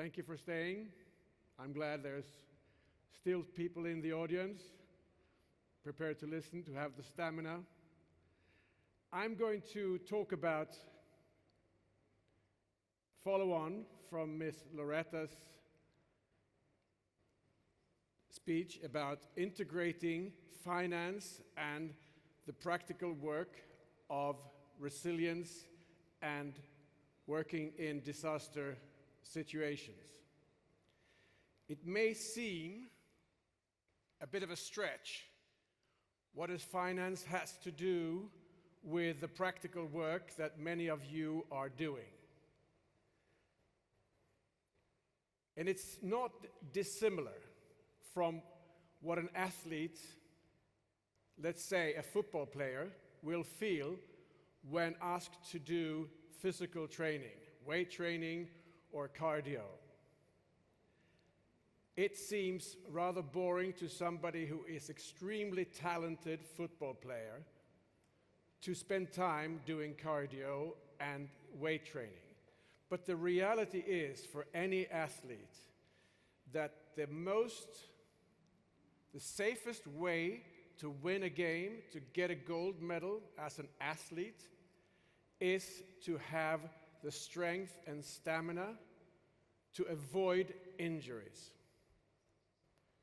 Thank you for staying. I'm glad there's still people in the audience prepared to listen, to have the stamina. I'm going to talk about, follow on from Ms. Loretta's speech about integrating finance and the practical work of resilience and working in disaster situations. It may seem a bit of a stretch. What does finance has to do with the practical work that many of you are doing? And it's not dissimilar from what an athlete, let's say a football player, will feel when asked to do physical training, weight training or cardio. It seems rather boring to somebody who is extremely talented football player to spend time doing cardio and weight training. But the reality is, for any athlete, that the safest way to win a game, to get a gold medal as an athlete, is to have the strength and stamina to avoid injuries.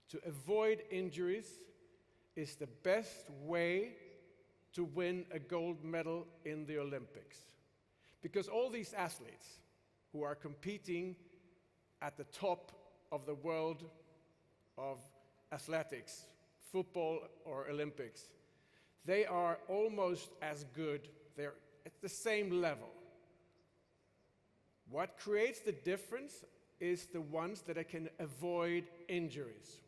To avoid injuries is the best way to win a gold medal in the Olympics. Because all these athletes who are competing at the top of the world of athletics, football or Olympics, they are almost as good, they're at the same level. What creates the difference is the ones that can avoid injuries.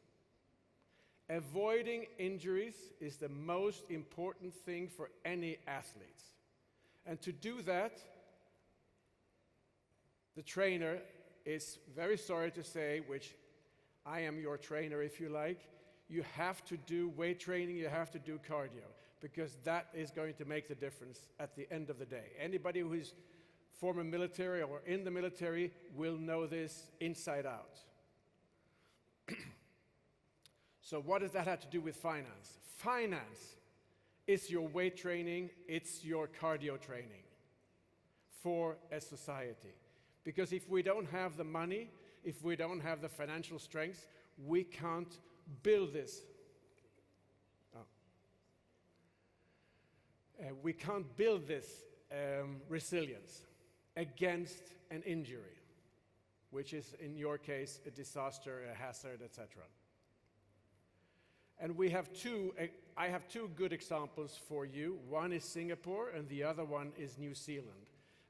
Avoiding injuries is the most important thing for any athlete. And to do that, the trainer is very sorry to say, which I am your trainer if you like, you have to do weight training, you have to do cardio, because that is going to make the difference at the end of the day. Anybody who is former military or in the military will know this inside out. So what does that have to do with finance? Finance is your weight training, it's your cardio training for a society. Because if we don't have the money, if we don't have the financial strength, we can't build this. We can't build this resilience against an injury, which is in your case a disaster, a hazard, etc. And I have two good examples for you. One is Singapore and the other one is New Zealand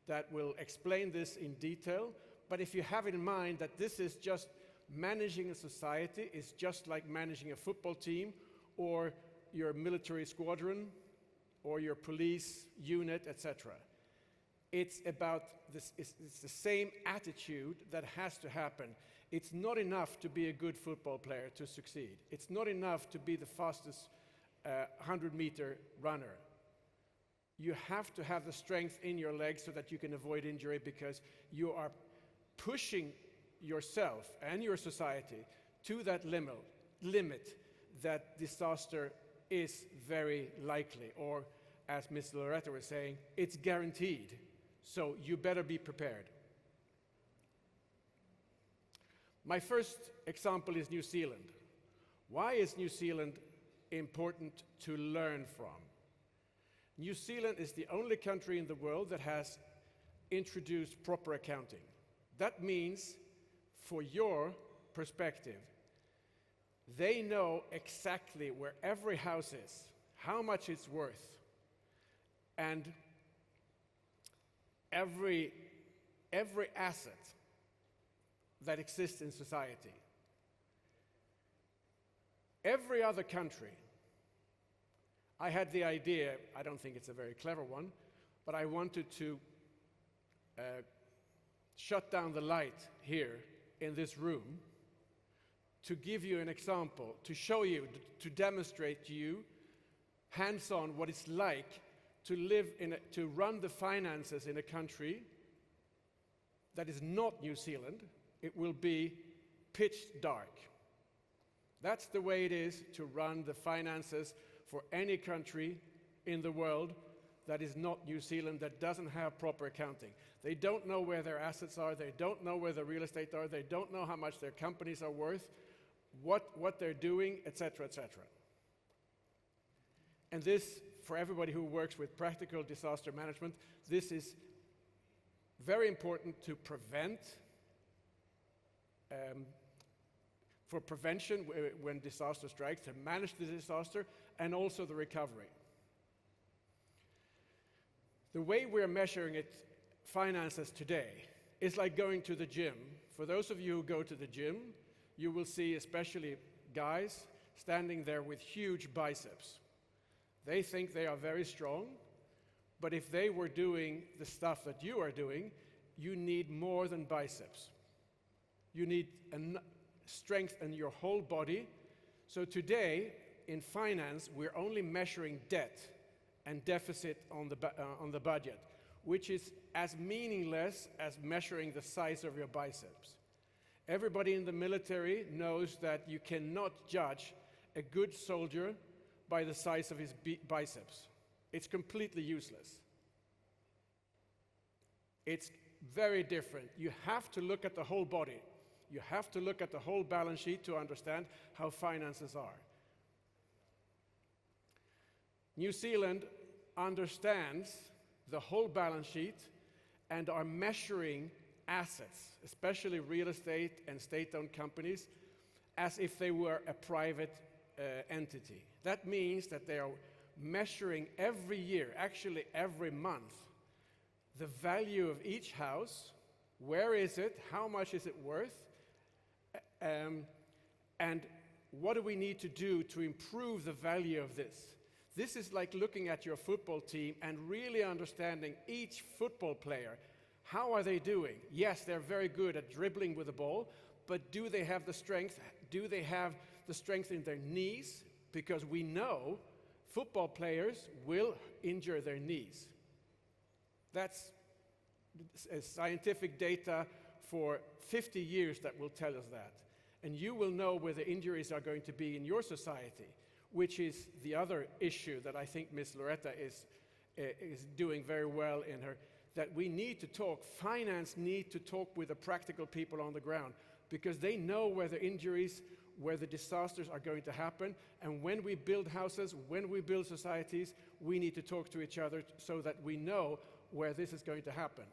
that will explain this in detail. But if you have in mind that this is just managing a society, is just like managing a football team or your military squadron or your police unit, etc. It's about this, it's the same attitude that has to happen. It's not enough to be a good football player to succeed. It's not enough to be the fastest 100-meter runner. You have to have the strength in your legs so that you can avoid injury, because you are pushing yourself and your society to that limit that disaster is very likely, or as Ms. Loretta was saying, it's guaranteed. So you better be prepared. My first example is New Zealand. Why is New Zealand important to learn from? New Zealand is the only country in the world that has introduced proper accounting. That means, for your perspective, they know exactly where every house is, how much it's worth, and every asset that exists in society. Every other country, I had the idea, I don't think it's a very clever one, but I wanted to shut down the light here in this room to give you an example, to show you, to demonstrate to you hands-on what it's like to live to run the finances in a country that is not New Zealand, it will be pitch dark. That's the way it is to run the finances for any country in the world that is not New Zealand, that doesn't have proper accounting. They don't know where their assets are, they don't know where the real estate are, they don't know how much their companies are worth, what they're doing, etc., etc. And this, for everybody who works with practical disaster management, this is very important to prevent, for prevention when disaster strikes, to manage the disaster, and also the recovery. The way we're measuring finances today is like going to the gym. For those of you who go to the gym, you will see especially guys standing there with huge biceps. They think they are very strong, but if they were doing the stuff that you are doing, you need more than biceps. You need strength in your whole body. So today, in finance, we're only measuring debt and deficit on the budget, which is as meaningless as measuring the size of your biceps. Everybody in the military knows that you cannot judge a good soldier by the size of his biceps. It's completely useless. It's very different. You have to look at the whole body. You have to look at the whole balance sheet to understand how finances are. New Zealand understands the whole balance sheet and are measuring assets, especially real estate and state-owned companies, as if they were a private entity. That means that they are measuring every year, actually every month, the value of each house, where is it, how much is it worth, and what do we need to do to improve the value of this. This is like looking at your football team and really understanding each football player. How are they doing? Yes, they're very good at dribbling with the ball, but do they have the strength? Do they have the strength in their knees? Because we know football players will injure their knees. That's scientific data for 50 years that will tell us that. And you will know where the injuries are going to be in your society, which is the other issue that I think Ms. Loretta is doing very well in her, that we need to talk, finance need to talk with the practical people on the ground, because they know where the injuries, where the disasters are going to happen, and when we build houses, when we build societies, we need to talk to each other so that we know where this is going to happen,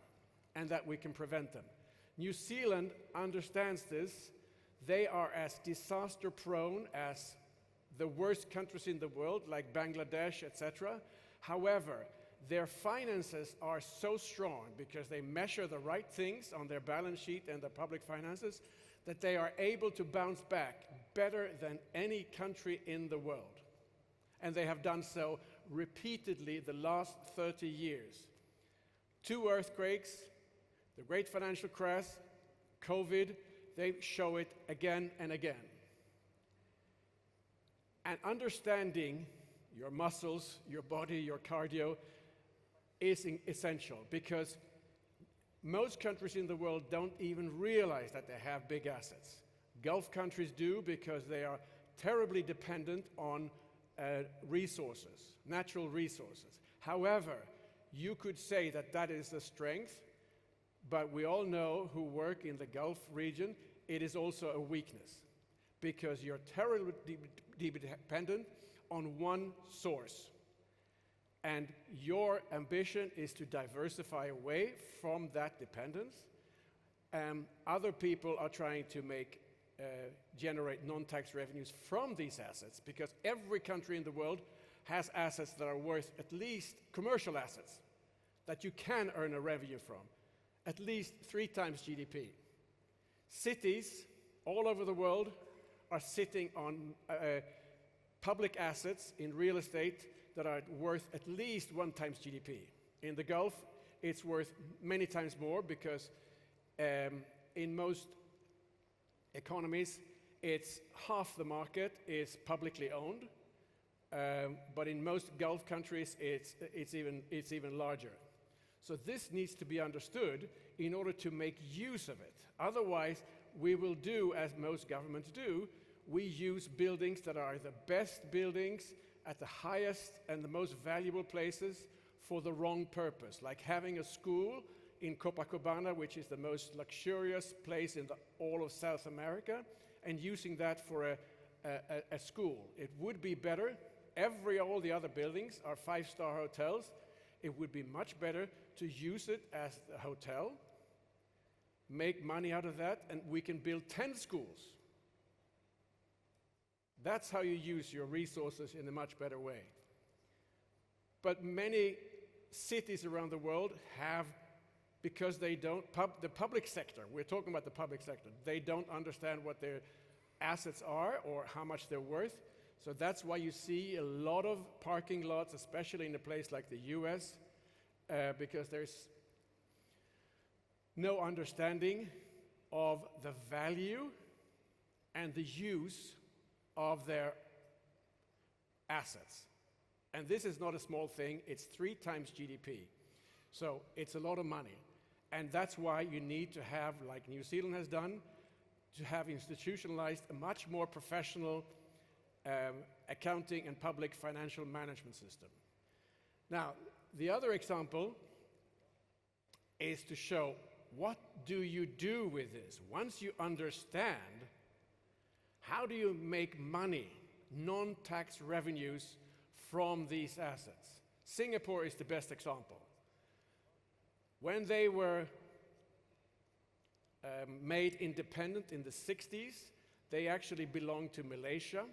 and that we can prevent them. New Zealand understands this. They are as disaster prone as the worst countries in the world, like Bangladesh, etc. However, their finances are so strong because they measure the right things on their balance sheet and the public finances that they are able to bounce back better than any country in the world. And they have done so repeatedly the last 30 years. 2 earthquakes, the great financial crash, COVID, they show it again and again. And understanding your muscles, your body, your cardio is essential, because most countries in the world don't even realize that they have big assets. Gulf countries do, because they are terribly dependent on resources, natural resources. However, you could say that that is a strength, but we all know who work in the Gulf region, it is also a weakness, because you're terribly dependent on one source. And your ambition is to diversify away from that dependence. Other people are trying to generate non-tax revenues from these assets, because every country in the world has assets that are worth, at least commercial assets, that you can earn a revenue from, at least 3 times GDP. Cities all over the world are sitting on public assets in real estate that are worth at least 1 times GDP. In the Gulf, it's worth many times more, because in most economies, it's half the market is publicly owned, but in most Gulf countries, it's even larger. So this needs to be understood in order to make use of it. Otherwise, we will do, as most governments do, we use buildings that are the best buildings at the highest and the most valuable places for the wrong purpose, like having a school in Copacabana, which is the most luxurious place in all of South America, and using that for a school. It would be better. All the other buildings are five-star hotels. It would be much better to use it as a hotel, make money out of that, and we can build 10 schools. That's how you use your resources in a much better way. But many cities around the world have, because they don't, the public sector, we're talking about the public sector, they don't understand what their assets are or how much they're worth. So that's why you see a lot of parking lots, especially in a place like the US, because there's no understanding of the value and the use of their assets. And this is not a small thing, it's 3 times GDP. So it's a lot of money. And that's why you need to have, like New Zealand has done, to have institutionalized a much more professional accounting and public financial management system. Now, the other example is to show what do you do with this? Once you understand, how do you make money, non-tax revenues from these assets? Singapore is the best example. When they were made independent in the 60s, they actually belonged to Malaysia,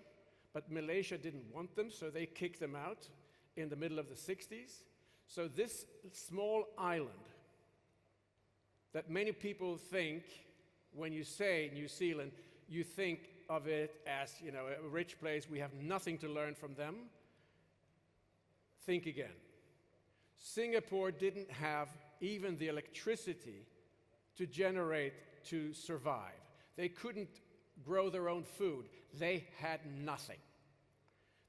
but Malaysia didn't want them, so they kicked them out in the middle of the 60s. So this small island that many people think, when you say New Zealand, you think of it as, you know, a rich place, we have nothing to learn from them. Think again. Singapore didn't have even the electricity to generate to survive. They couldn't grow their own food. They had nothing.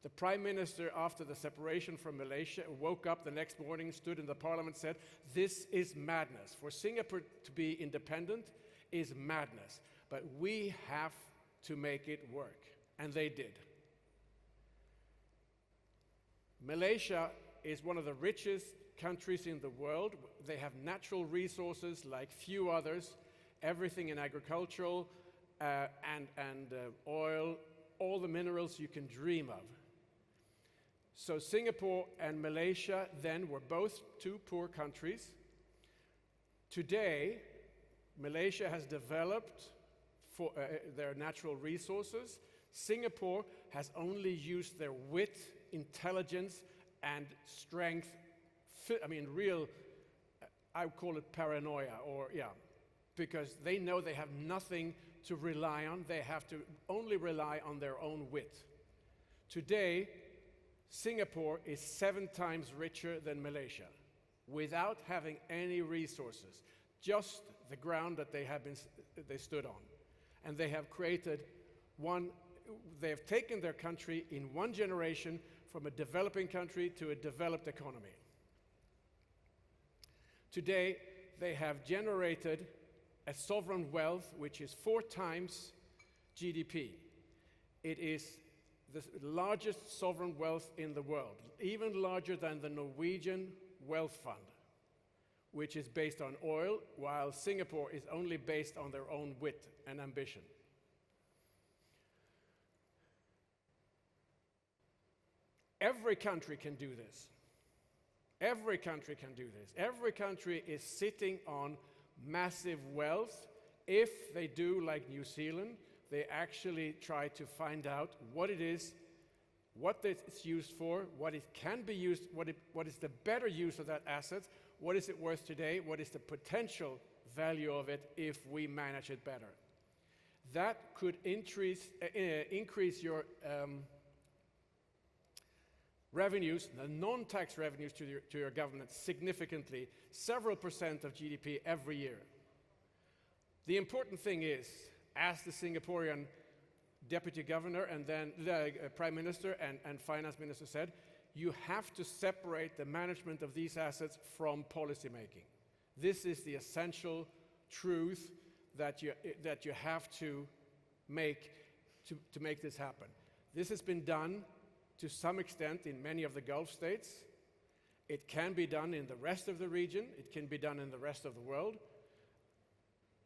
The Prime Minister, after the separation from Malaysia, woke up the next morning, stood in the parliament, and said, "This is madness. For Singapore to be independent is madness, but we have to make it work." And they did. Malaysia is one of the richest countries in the world. They have natural resources like few others, everything in agricultural and oil, all the minerals you can dream of. So Singapore and Malaysia then were both 2 poor countries. Today, Malaysia has developed for their natural resources. Singapore has only used their wit, intelligence, and strength. I mean, real, I would call it paranoia, because they know they have nothing to rely on. They have to only rely on their own wit. Today, Singapore is 7 times richer than Malaysia without having any resources, just the ground that they stood on. And they have created they have taken their country in 1 generation from a developing country to a developed economy. Today, they have generated a sovereign wealth which is 4 times GDP. It is the largest sovereign wealth in the world, even larger than the Norwegian Wealth Fund, which is based on oil, while Singapore is only based on their own wit and ambition. Every country can do this. Every country can do this. Every country is sitting on massive wealth. If they do like New Zealand, they actually try to find out what it is, what it's used for, what it can be used, what is the better use of that asset, what is it worth today, what is the potential value of it if we manage it better. That could increase your revenues, the non-tax revenues to your government significantly, several % of GDP every year. The important thing is, as the Singaporean deputy governor and then the prime minister and finance minister said, you have to separate the management of these assets from policy making. This is the essential truth that you have to make to make this happen. This has been done to some extent in many of the Gulf states. It can be done in the rest of the region. It can be done in the rest of the world,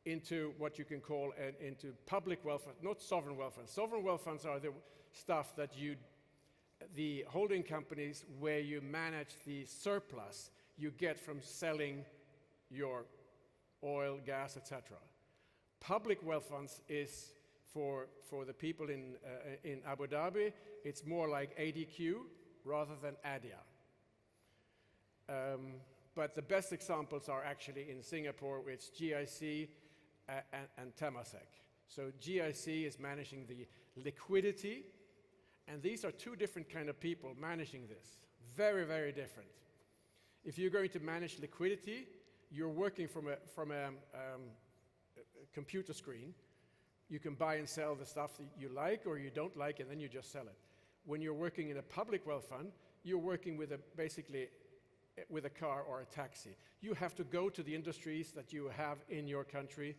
into what you can call into public wealth funds, not sovereign wealth funds. Sovereign wealth funds are the stuff that the holding companies where you manage the surplus you get from selling your oil, gas, etc. Public wealth funds is for the people in Abu Dhabi. It's more like ADQ rather than ADIA. But the best examples are actually in Singapore, it's GIC and Temasek. So GIC is managing the liquidity, and these are two different kind of people managing this. Very, very different. If you're going to manage liquidity, you're working from a computer screen. You can buy and sell the stuff that you like or you don't like, and then you just sell it. When you're working in a public wealth fund, you're working with basically with a car or a taxi. You have to go to the industries that you have in your country,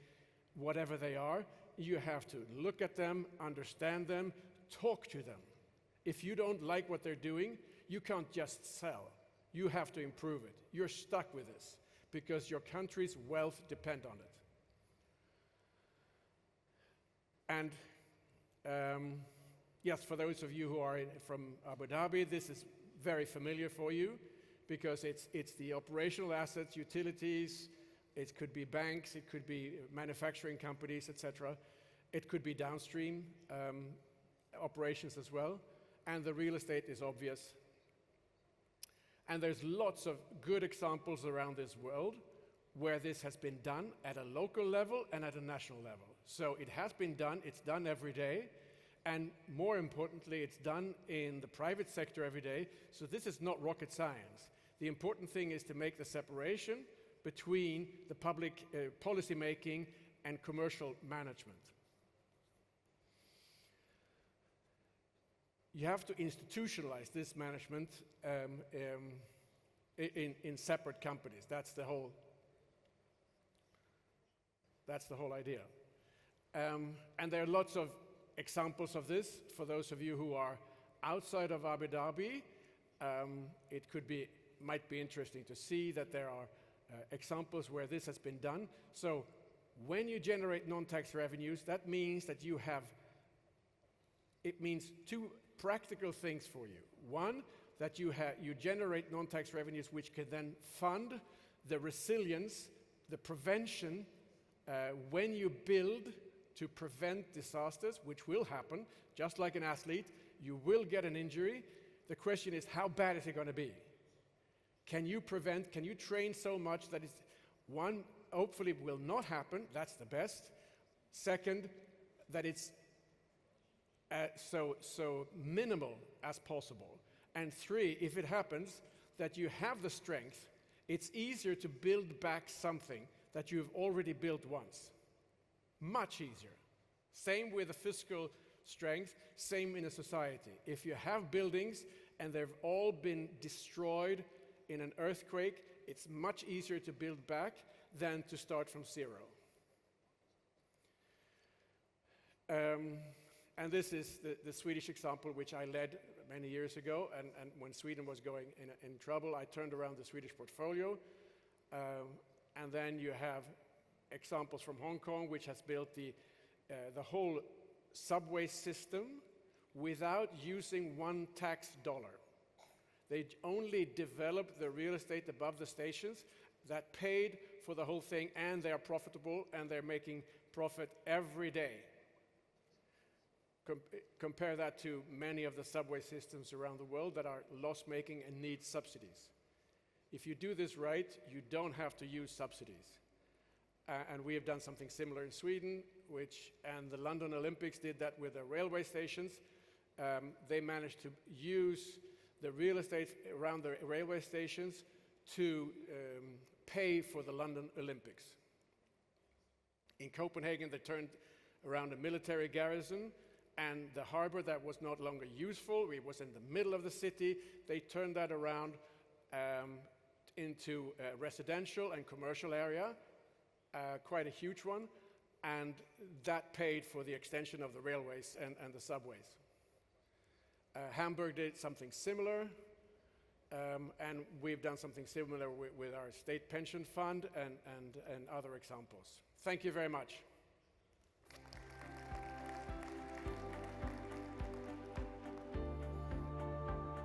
whatever they are. You have to look at them, understand them, talk to them. If you don't like what they're doing, you can't just sell. You have to improve it. You're stuck with this because your country's wealth depends on it. And yes, for those of you who are from Abu Dhabi, this is very familiar for you because it's the operational assets, utilities, it could be banks, it could be manufacturing companies, etc. It could be downstream operations as well. And the real estate is obvious. And there's lots of good examples around this world where this has been done at a local level and at a national level. So it has been done, it's done every day, and more importantly, it's done in the private sector every day. So this is not rocket science. The important thing is to make the separation between the public policy making and commercial management. You have to institutionalize this management in separate companies. That's the whole idea. And there are lots of examples of this. For those of you who are outside of Abu Dhabi, it might be interesting to see that there are examples where this has been done. So when you generate non-tax revenues, that means that it means two practical things for you. One, that you generate non-tax revenues which can then fund the resilience, the prevention, when you build to prevent disasters, which will happen, just like an athlete, you will get an injury. The question is, how bad is it going to be? Can you train so much that it's, one, hopefully will not happen, that's the best. Second, that it's so minimal as possible. And three, if it happens, that you have the strength, it's easier to build back something that you've already built once. Much easier. Same with the fiscal strength, same in a society. If you have buildings and they've all been destroyed in an earthquake, it's much easier to build back than to start from zero. And this is the Swedish example, which I led many years ago. And when Sweden was going in trouble, I turned around the Swedish portfolio. And then you have examples from Hong Kong, which has built the whole subway system without using one tax dollar. They only developed the real estate above the stations that paid for the whole thing, and they are profitable, and they're making profit every day. Compare that to many of the subway systems around the world that are loss-making and need subsidies. If you do this right, you don't have to use subsidies. And we have done something similar in Sweden, and the London Olympics did that with the railway stations. They managed to use the real estate around the railway stations to pay for the London Olympics. In Copenhagen, they turned around a military garrison, and the harbor that was no longer useful, it was in the middle of the city, they turned that around into a residential and commercial area, quite a huge one, and that paid for the extension of the railways and the subways. Hamburg did something similar, and we've done something similar with our state pension fund and other examples. Thank you very much.